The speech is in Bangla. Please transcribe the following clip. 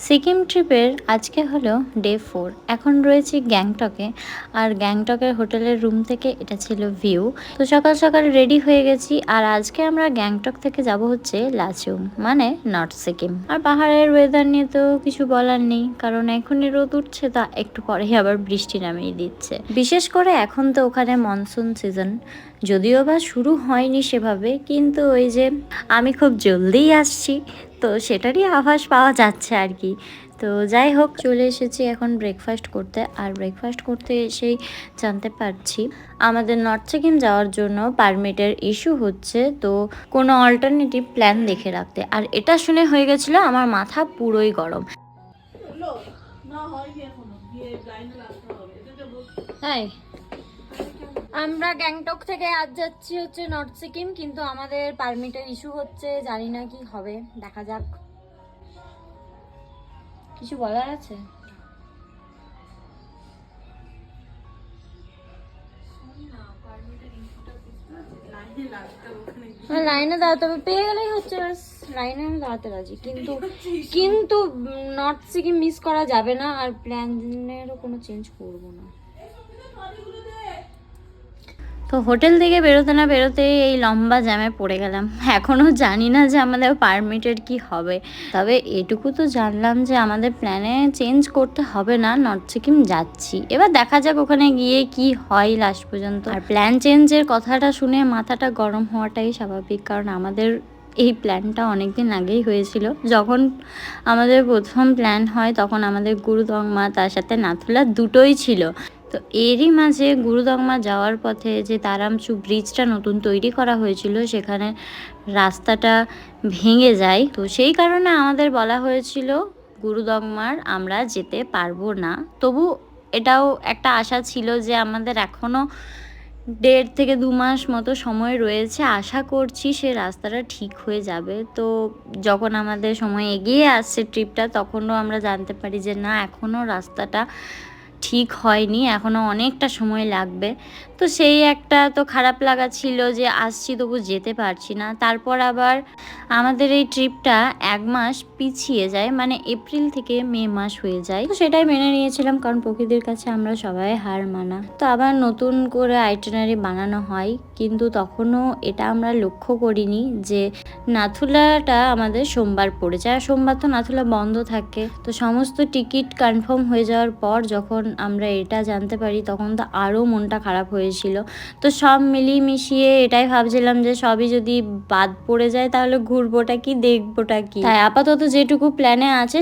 সিকিম ট্রিপের আজকে হলো ডে 4। এখন রয়েছি গ্যাংটকে। আর গ্যাংটকের হোটেলের রুম থেকে এটা ছিল ভিউ। তো সকাল সকাল রেডি হয়ে গেছি। আর আজকে আমরা গ্যাংটক থেকে যাব হচ্ছে লাচুং, মানে নর্থ সিকিম। আর পাহাড়ের ওয়েদার নিয়ে তো কিছু বলার নেই, কারণ এখনই রোদ উঠছে, তা একটু পরেই আবার বৃষ্টি নামিয়ে দিচ্ছে। বিশেষ করে এখন তো ওখানে মনসুন সিজন, যদিও বা শুরু হয়নি সেভাবে, কিন্তু ওই যে আমি খুব জলদিই আসছি, তো সেটারই আভাস পাওয়া যাচ্ছে আর কি। তো যাই হোক, চলে এসেছি এখন ব্রেকফাস্ট করতে। আর ব্রেকফাস্ট করতে এসেই জানতে পারছি আমাদের নর্থ সিকিম যাওয়ার জন্য পারমিটের ইস্যু হচ্ছে, তো কোনো অল্টারনেটিভ প্ল্যান দেখে রাখতে। আর এটা শুনে হয়ে গেছিলো আমার মাথা পুরোই গরম। তাই আমরা গ্যাংটক থেকে আজ যাচ্ছি হচ্ছে নর্থ সিকিম, কিন্তু আমাদের পারমিটের ইস্যু হচ্ছে, জানি না কি হবে, দেখা যাক। কিছু বলার আছে? লাইনে দাঁড়াতে হবে, পেয়ে গেলেই হচ্ছে, ব্যাস লাইনে আমি দাঁড়াতে রাজি। কিন্তু কিন্তু নর্থ সিকিম মিস করা যাবে না, আর প্ল্যানেরও কোনো চেঞ্জ করবো না। তো হোটেল থেকে বেরোতে না বেরোতে এই লম্বা জ্যামে পড়ে গেলাম। এখনও জানি না যে আমাদের পারমিটেড কি হবে, তবে এটুকু তো জানলাম যে আমাদের প্ল্যানে চেঞ্জ করতে হবে না, নর্থ সিকিম যাচ্ছি। এবার দেখা যাক ওখানে গিয়ে কি হয় লাস্ট পর্যন্ত। আর প্ল্যান চেঞ্জের কথাটা শুনে মাথাটা গরম হওয়াটাই স্বাভাবিক, কারণ আমাদের এই প্ল্যানটা অনেকদিন আগেই হয়েছিল। যখন আমাদের প্রথম প্ল্যান হয় তখন আমাদের গুরুদংমা, তার সাথে নাথুলা দুটোই ছিল। তো এরই মাঝে গুরুদংমা যাওয়ার পথে যে তারামচু ব্রিজটা নতুন তৈরি করা হয়েছিল, সেখানে রাস্তাটা ভেঙে যায়। তো সেই কারণে আমাদের বলা হয়েছিল গুরুদংমার আমরা যেতে পারবো না। তবু এটাও একটা আশা ছিল যে আমাদের এখনও 1.5 থেকে 2 মাস মতো সময় রয়েছে, আশা করছি সে রাস্তাটা ঠিক হয়ে যাবে। তো যখন আমাদের সময় এগিয়ে আসছে ট্রিপটা, তখনও আমরা জানতে পারি যে না, এখনও রাস্তাটা ঠিক হয়নি, এখনও অনেকটা সময় লাগবে। তো সেই একটা তো খারাপ লাগা ছিল যে আসছি তবু যেতে পারছি না। তারপর আবার আমাদের এই ট্রিপটা 1 মাস পিছিয়ে যায়, মানে এপ্রিল থেকে মে মাস হয়ে যায়। তো সেটাই মেনে নিয়েছিলাম, কারণ প্রকৃতির কাছে আমরা সবাই হার মানা। তো আবার নতুন করে আইটিনারি বানানো হয়, কিন্তু তখনও এটা আমরা লক্ষ্য করিনি যে নাথুলাটা আমাদের সোমবার পড়েছে, আর সোমবার তো নাথুলা বন্ধ থাকে। তো সমস্ত টিকিট কনফার্ম হয়ে যাওয়ার পর যখন আমরা এটা জানতে পারি, তখন তো আরও মনটা খারাপ হয়েছিল। তো সব মিলিয়ে মিশিয়ে এটাই ভাবছিলাম যে সবই যদি বাদ পড়ে যায় তাহলে ঘুরবোটা কি, দেখবোটা কি। তাই আপাতত যেটুকু প্ল্যানে আছে